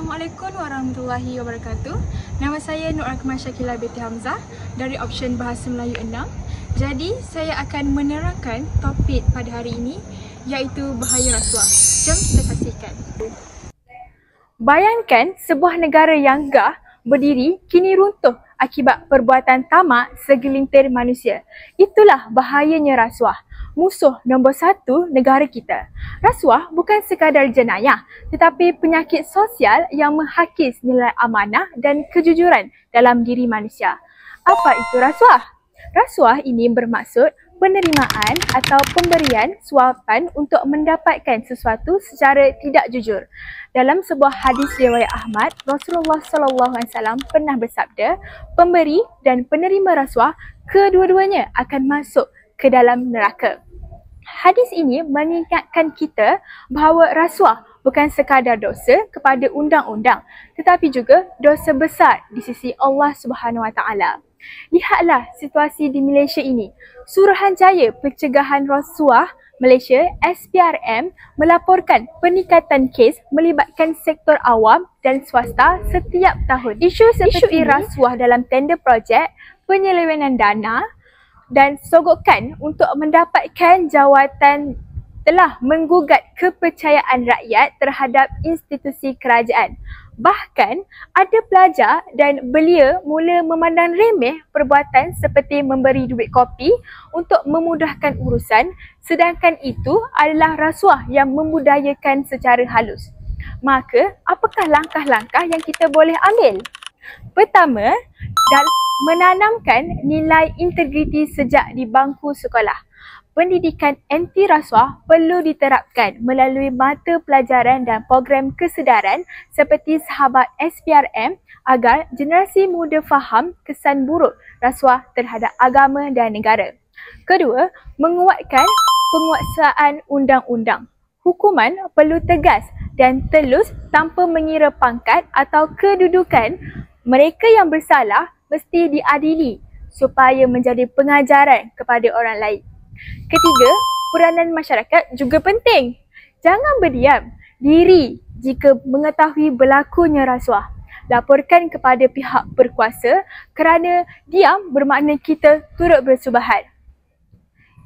Assalamualaikum warahmatullahi wabarakatuh. Nama saya Nur Akmal Syakilah binti Hamzah dari Option Bahasa Melayu 6. Jadi, saya akan menerangkan topik pada hari ini iaitu bahaya rasuah. Jom kita saksikan. Bayangkan sebuah negara yang gah berdiri kini runtuh akibat perbuatan tamak segelintir manusia. Itulah bahayanya rasuah. Musuh nombor satu negara kita. Rasuah bukan sekadar jenayah tetapi penyakit sosial yang menghakis nilai amanah dan kejujuran dalam diri manusia. Apa itu rasuah? Rasuah ini bermaksud penerimaan atau pemberian suapan untuk mendapatkan sesuatu secara tidak jujur. Dalam sebuah hadis riwayat Ahmad, Rasulullah SAW pernah bersabda, pemberi dan penerima rasuah kedua-duanya akan masuk ke dalam neraka. Hadis ini mengingatkan kita bahawa rasuah bukan sekadar dosa kepada undang-undang tetapi juga dosa besar di sisi Allah Subhanahu Wa Taala. Lihatlah situasi di Malaysia ini. Suruhanjaya Pencegahan Rasuah Malaysia SPRM melaporkan peningkatan kes melibatkan sektor awam dan swasta setiap tahun. Isu seperti rasuah dalam tender projek, penyelewengan dana dan sogokan untuk mendapatkan jawatan telah menggugat kepercayaan rakyat terhadap institusi kerajaan. Bahkan ada pelajar dan belia mula memandang remeh perbuatan seperti memberi duit kopi untuk memudahkan urusan, sedangkan itu adalah rasuah yang membudayakan secara halus. Maka, apakah langkah-langkah yang kita boleh ambil? Pertama, menanamkan nilai integriti sejak di bangku sekolah. Pendidikan anti rasuah perlu diterapkan melalui mata pelajaran dan program kesedaran seperti sahabat SPRM agar generasi muda faham kesan buruk rasuah terhadap agama dan negara. Kedua, menguatkan penguasaan undang-undang. Hukuman perlu tegas dan telus tanpa mengira pangkat atau kedudukan. Mereka yang bersalah mesti diadili supaya menjadi pengajaran kepada orang lain. Ketiga, peranan masyarakat juga penting. Jangan berdiam diri jika mengetahui berlakunya rasuah. Laporkan kepada pihak berkuasa kerana diam bermakna kita turut bersubahat.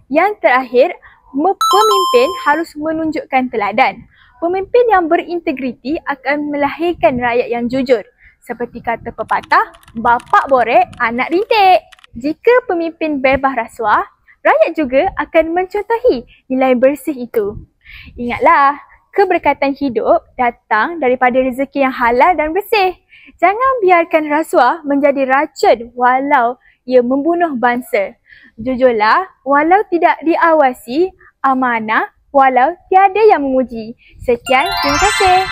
Yang terakhir, pemimpin harus menunjukkan teladan. Pemimpin yang berintegriti akan melahirkan rakyat yang jujur. Seperti kata pepatah, bapak borek, anak rintik. Jika pemimpin bebas rasuah, rakyat juga akan mencontohi nilai bersih itu. Ingatlah, keberkatan hidup datang daripada rezeki yang halal dan bersih. Jangan biarkan rasuah menjadi racun walau ia membunuh bangsa. Jujurlah, walau tidak diawasi, amanah walau tiada yang memuji. Sekian, terima kasih.